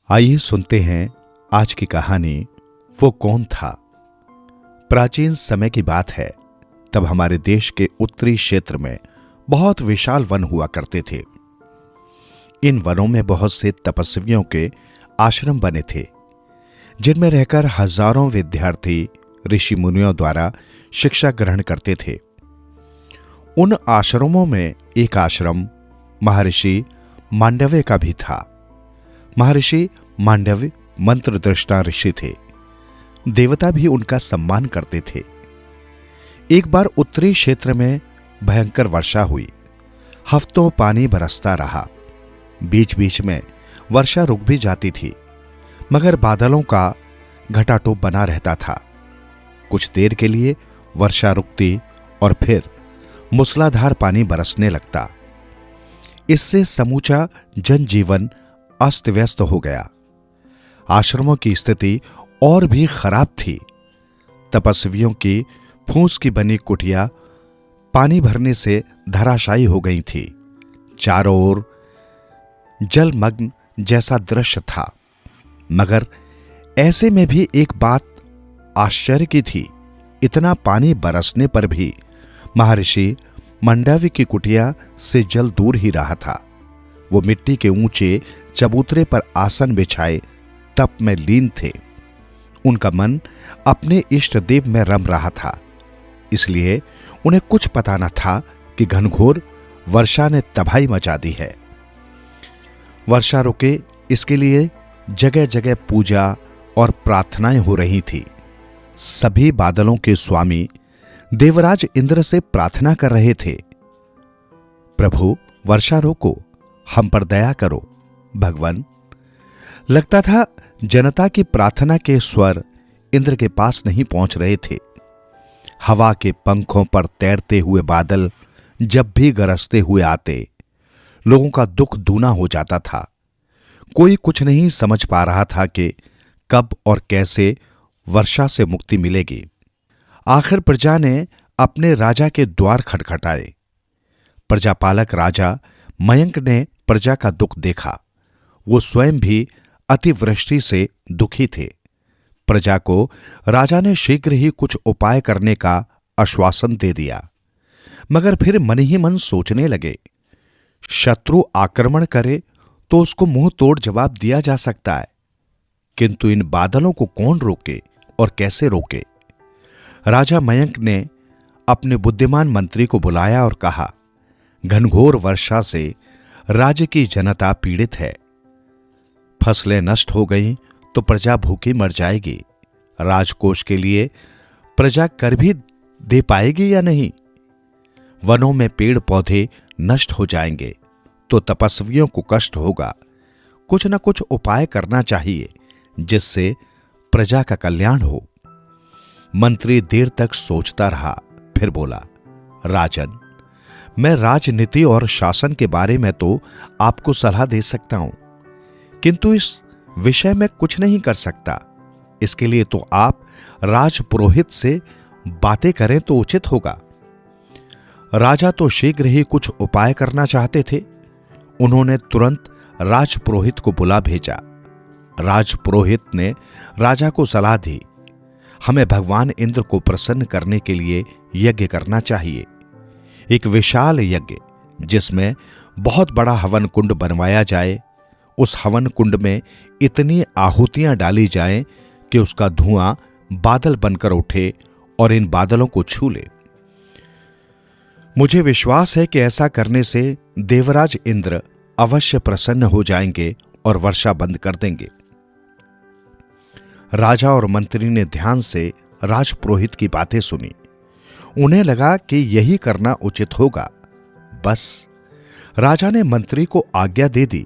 आइए सुनते हैं आज की कहानी वो कौन था। प्राचीन समय की बात है। तब हमारे देश के उत्तरी क्षेत्र में बहुत विशाल वन हुआ करते थे। इन वनों में बहुत से तपस्वियों के आश्रम बने थे, जिनमें रहकर हजारों विद्यार्थी ऋषि मुनियों द्वारा शिक्षा ग्रहण करते थे। उन आश्रमों में एक आश्रम महर्षि मांडव्य का भी था। महर्षि मांडव्य मंत्रदृष्टा ऋषि थे। देवता भी उनका सम्मान करते थे। एक बार उत्तरी क्षेत्र में भयंकर वर्षा हुई। हफ्तों पानी बरसता रहा। बीच बीच में वर्षा रुक भी जाती थी, मगर बादलों का घटाटोप बना रहता था। कुछ देर के लिए वर्षा रुकती और फिर मूसलाधार पानी बरसने लगता। इससे समूचा जनजीवन अस्त व्यस्त हो गया। आश्रमों की स्थिति और भी खराब थी। तपस्वियों की फूस की बनी कुटिया पानी भरने से धराशायी हो गई थी। चारों ओर जलमग्न जैसा दृश्य था। मगर ऐसे में भी एक बात आश्चर्य की थी। इतना पानी बरसने पर भी महर्षि मांडव्य की कुटिया से जल दूर ही रहा था। वो मिट्टी के ऊंचे चबूतरे पर आसन बिछाए तप में लीन थे। उनका मन अपने इष्ट देव में रम रहा था। इसलिए उन्हें कुछ पता न था कि घनघोर वर्षा ने तबाही मचा दी है। वर्षा रुके, इसके लिए जगह जगह पूजा और प्रार्थनाएं हो रही थी। सभी बादलों के स्वामी देवराज इंद्र से प्रार्थना कर रहे थे, प्रभु वर्षा रोको, हम पर दया करो। भगवान, लगता था जनता की प्रार्थना के स्वर इंद्र के पास नहीं पहुंच रहे थे। हवा के पंखों पर तैरते हुए बादल जब भी गरजते हुए आते, लोगों का दुख दूना हो जाता था। कोई कुछ नहीं समझ पा रहा था कि कब और कैसे वर्षा से मुक्ति मिलेगी। आखिर प्रजा ने अपने राजा के द्वार खटखटाए। प्रजापालक राजा मयंक ने प्रजा का दुख देखा। वो स्वयं भी अतिवृष्टि से दुखी थे। प्रजा को राजा ने शीघ्र ही कुछ उपाय करने का आश्वासन दे दिया, मगर फिर मन ही मन सोचने लगे, शत्रु आक्रमण करे तो उसको मुंह तोड़ जवाब दिया जा सकता है, किंतु इन बादलों को कौन रोके और कैसे रोके। राजा मयंक ने अपने बुद्धिमान मंत्री को बुलाया और कहा, घनघोर वर्षा से राज्य की जनता पीड़ित है। फसलें नष्ट हो गई तो प्रजा भूखी मर जाएगी। राजकोष के लिए प्रजा कर भी दे पाएगी या नहीं। वनों में पेड़ पौधे नष्ट हो जाएंगे तो तपस्वियों को कष्ट होगा। कुछ न कुछ उपाय करना चाहिए जिससे प्रजा का कल्याण हो। मंत्री देर तक सोचता रहा, फिर बोला, राजन, मैं राजनीति और शासन के बारे में तो आपको सलाह दे सकता हूं, किंतु इस विषय में कुछ नहीं कर सकता। इसके लिए तो आप राजपुरोहित से बातें करें तो उचित होगा। राजा तो शीघ्र ही कुछ उपाय करना चाहते थे। उन्होंने तुरंत राजपुरोहित को बुला भेजा। राजपुरोहित ने राजा को सलाह दी, हमें भगवान इंद्र को प्रसन्न करने के लिए यज्ञ करना चाहिए। एक विशाल यज्ञ जिसमें बहुत बड़ा हवन कुंड बनवाया जाए। उस हवन कुंड में इतनी आहुतियां डाली जाएं कि उसका धुआं बादल बनकर उठे और इन बादलों को छू ले। मुझे विश्वास है कि ऐसा करने से देवराज इंद्र अवश्य प्रसन्न हो जाएंगे और वर्षा बंद कर देंगे। राजा और मंत्री ने ध्यान से राजपुरोहित की बातें सुनी। उन्हें लगा कि यही करना उचित होगा। बस राजा ने मंत्री को आज्ञा दे दी,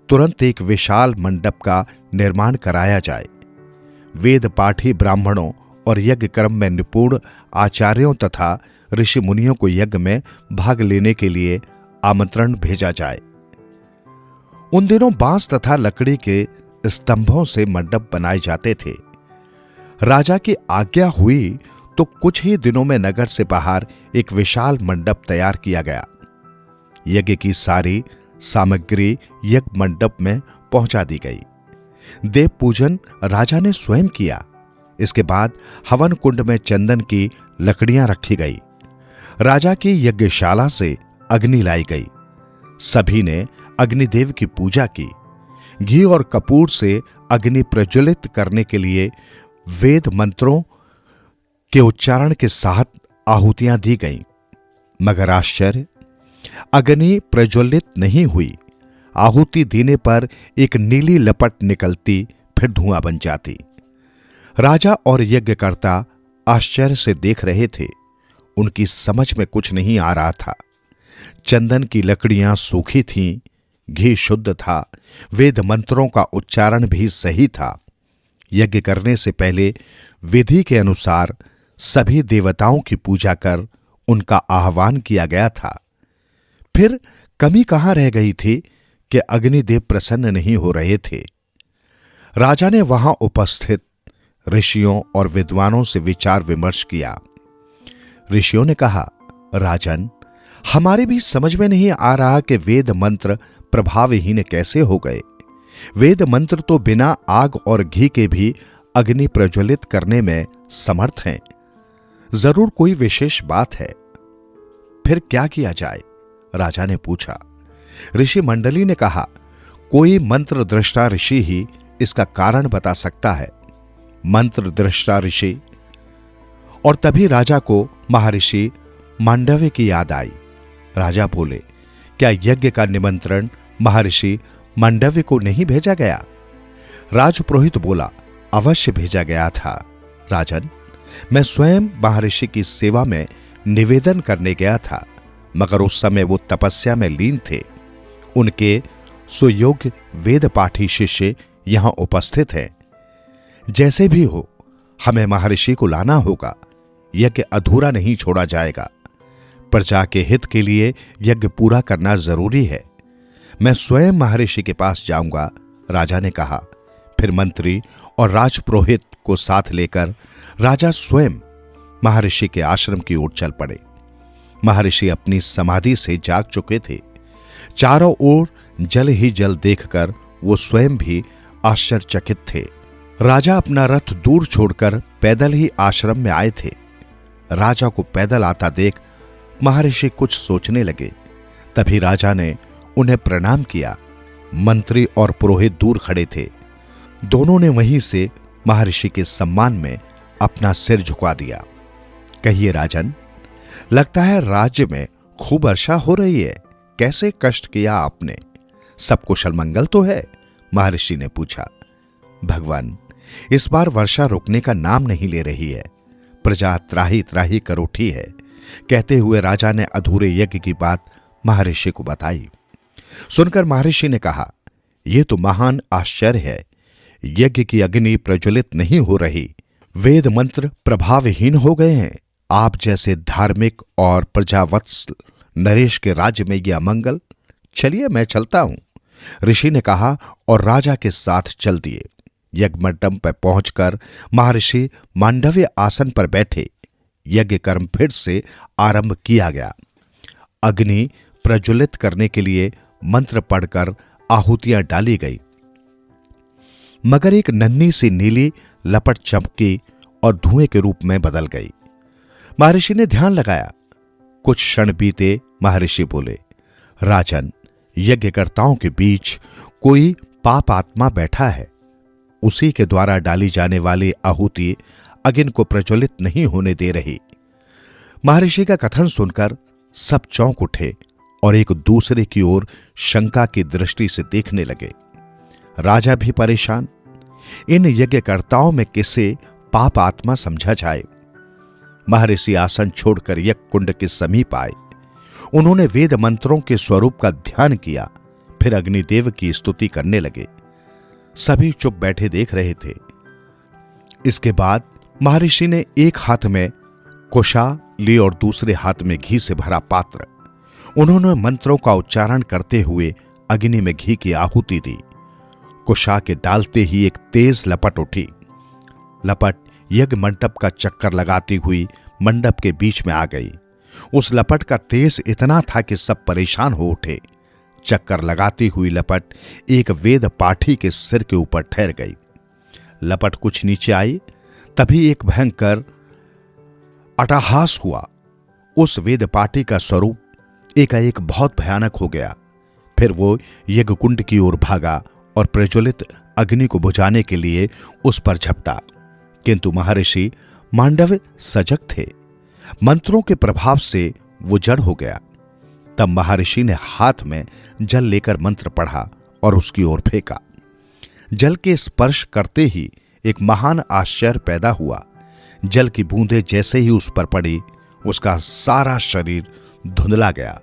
तुरंत एक विशाल मंडप का निर्माण कराया जाए। वेद पाठी ब्राह्मणों और यज्ञ कर्म में निपुण आचार्यों तथा ऋषि मुनियों को यज्ञ में भाग लेने के लिए आमंत्रण भेजा जाए। उन दिनों बांस तथा लकड़ी के स्तंभों से मंडप बनाए जाते थे। राजा की आज्ञा हुई तो कुछ ही दिनों में नगर से बाहर एक विशाल मंडप तैयार किया गया। यज्ञ की सारी सामग्री यज्ञ मंडप में पहुंचा दी गई। देव पूजन राजा ने स्वयं किया। इसके बाद हवन कुंड में चंदन की लकड़ियां रखी गई। राजा की यज्ञशाला से अग्नि लाई गई। सभी ने अग्निदेव की पूजा की। घी और कपूर से अग्नि प्रज्वलित करने के लिए वेद मंत्रों के उच्चारण के साथ आहुतियां दी गईं। मगर आश्चर्य, अग्नि प्रज्वलित नहीं हुई। आहुति देने पर एक नीली लपट निकलती, फिर धुआं बन जाती। राजा और यज्ञकर्ता आश्चर्य से देख रहे थे। उनकी समझ में कुछ नहीं आ रहा था। चंदन की लकड़ियां सूखी थीं, घी शुद्ध था, वेद मंत्रों का उच्चारण भी सही था। यज्ञ करने से पहले विधि के अनुसार सभी देवताओं की पूजा कर उनका आह्वान किया गया था। फिर कमी कहां रह गई थी कि अग्निदेव प्रसन्न नहीं हो रहे थे। राजा ने वहां उपस्थित ऋषियों और विद्वानों से विचार विमर्श किया। ऋषियों ने कहा, राजन, हमारे भी समझ में नहीं आ रहा कि वेद मंत्र प्रभावहीन कैसे हो गए। वेद मंत्र तो बिना आग और घी के भी अग्नि प्रज्वलित करने में समर्थ हैं। जरूर कोई विशेष बात है। फिर क्या किया जाए? राजा ने पूछा। ऋषि मंडली ने कहा, कोई मंत्र दृष्टा ऋषि ही इसका कारण बता सकता है। मंत्र दृष्टा ऋषि। और तभी राजा को महर्षि मांडव्य की याद आई। राजा बोले, क्या यज्ञ का निमंत्रण महर्षि मांडव्य को नहीं भेजा गया? राजपुरोहित बोला, अवश्य भेजा गया था राजन। मैं स्वयं महर्षि की सेवा में निवेदन करने गया था, मगर उस समय वो तपस्या में लीन थे। उनके सुयोग्य वेद पाठी शिष्य यहां उपस्थित हैं। जैसे भी हो, हमें महर्षि को लाना होगा। यज्ञ अधूरा नहीं छोड़ा जाएगा। प्रजा के हित के लिए यज्ञ पूरा करना जरूरी है। मैं स्वयं महर्षि के पास जाऊंगा, राजा ने कहा। फिर मंत्री और राजपुरोहित को साथ लेकर राजा स्वयं महर्षि के आश्रम की ओर चल पड़े। महर्षि अपनी समाधि से जाग चुके थे। चारों ओर जल ही जल देखकर वो स्वयं भी आश्चर्यचकित थे। राजा अपना रथ दूर छोड़कर पैदल ही आश्रम में आए थे। राजा को पैदल आता देख महर्षि कुछ सोचने लगे। तभी राजा ने उन्हें प्रणाम किया। मंत्री और पुरोहित दूर खड़े थे। दोनों ने वहीं से महर्षि के सम्मान में अपना सिर झुका दिया। कहिए राजन, लगता है राज्य में खूब वर्षा हो रही है। कैसे कष्ट किया आपने? सब कुशल मंगल तो है? महर्षि ने पूछा। भगवान, इस बार वर्षा रुकने का नाम नहीं ले रही है। प्रजा त्राही त्राही कर उठी है। कहते हुए राजा ने अधूरे यज्ञ की बात महर्षि को बताई। सुनकर महर्षि ने कहा, यह तो महान आश्चर्य है। यज्ञ की अग्नि प्रज्वलित नहीं हो रही। वेद मंत्र प्रभावहीन हो गए हैं। आप जैसे धार्मिक और प्रजावत्सल नरेश के राज्य में यह अमंगल। चलिए, मैं चलता हूं, ऋषि ने कहा और राजा के साथ चल दिए। यज्ञ मंडप पर पहुंचकर महर्षि मांडव्य आसन पर बैठे। यज्ञ कर्म फिर से आरंभ किया गया। अग्नि प्रज्वलित करने के लिए मंत्र पढ़कर आहुतियां डाली गई। मगर एक नन्ही सी नीली लपट चमकी और धुएं के रूप में बदल गई। महर्षि ने ध्यान लगाया। कुछ क्षण बीते। महर्षि बोले, राजन, यज्ञकर्ताओं के बीच कोई पाप आत्मा बैठा है। उसी के द्वारा डाली जाने वाली आहुति अग्नि को प्रज्वलित नहीं होने दे रही। महर्षि का कथन सुनकर सब चौंक उठे और एक दूसरे की ओर शंका की दृष्टि से देखने लगे। राजा भी परेशान। इन यज्ञकर्ताओं में किसे पाप आत्मा समझा जाए? महर्षि आसन छोड़कर यज्ञ कुंड के समीप आए। उन्होंने वेद मंत्रों के स्वरूप का ध्यान किया। फिर अग्निदेव की स्तुति करने लगे। सभी चुप बैठे देख रहे थे। इसके बाद महर्षि ने एक हाथ में कुशा ली और दूसरे हाथ में घी से भरा पात्र। उन्होंने मंत्रों का उच्चारण करते हुए अग्नि में घी की आहुति दी। कुशा के डालते ही एक तेज लपट उठी। लपट यज्ञ मंडप का चक्कर लगाती हुई मंडप के बीच में आ गई। उस लपट का तेज इतना था कि सब परेशान हो उठे। चक्कर लगाती हुई लपट एक वेद पाठी के सिर के ऊपर ठहर गई। लपट कुछ नीचे आई, तभी एक भयंकर अट्टहास हुआ। उस वेद पाठी का स्वरूप एकाएक बहुत भयानक हो गया। फिर वो यज्ञकुंड की ओर भागा और प्रज्वलित अग्नि को बुझाने के लिए उस पर झपटा, किंतु महर्षि मांडव्य सजग थे। मंत्रों के प्रभाव से वो जड़ हो गया। तब महर्षि ने हाथ में जल लेकर मंत्र पढ़ा और उसकी ओर फेंका। जल के स्पर्श करते ही एक महान आश्चर्य पैदा हुआ। जल की बूंदें जैसे ही उस पर पड़ी, उसका सारा शरीर धुंधला गया।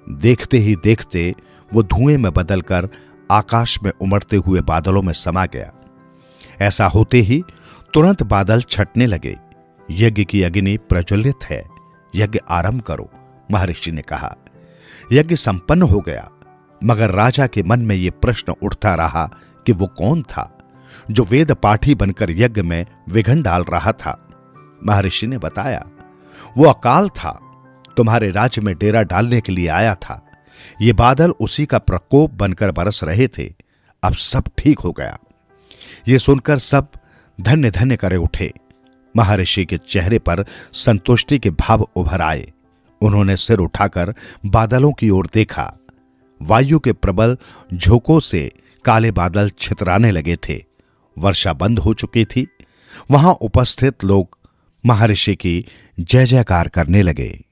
देखते ही देखते वो धुएं में बदलकर आकाश में उमड़ते हुए बादलों में समा गया। ऐसा होते ही तुरंत बादल छटने लगे। यज्ञ की अग्नि प्रज्वलित है, यज्ञ आरंभ करो, महर्षि ने कहा। यज्ञ संपन्न हो गया, मगर राजा के मन में यह प्रश्न उठता रहा कि वो कौन था जो वेद पाठी बनकर यज्ञ में विघ्न डाल रहा था। महर्षि ने बताया, वो अकाल था, तुम्हारे राज्य में डेरा डालने के लिए आया था। ये बादल उसी का प्रकोप बनकर बरस रहे थे। अब सब ठीक हो गया। ये सुनकर सब धन्य धन्य करे उठे। महर्षि के चेहरे पर संतुष्टि के भाव उभर आए। उन्होंने सिर उठाकर बादलों की ओर देखा। वायु के प्रबल झोंकों से काले बादल छितराने लगे थे। वर्षा बंद हो चुकी थी। वहां उपस्थित लोग महर्षि की जय जयकार करने लगे।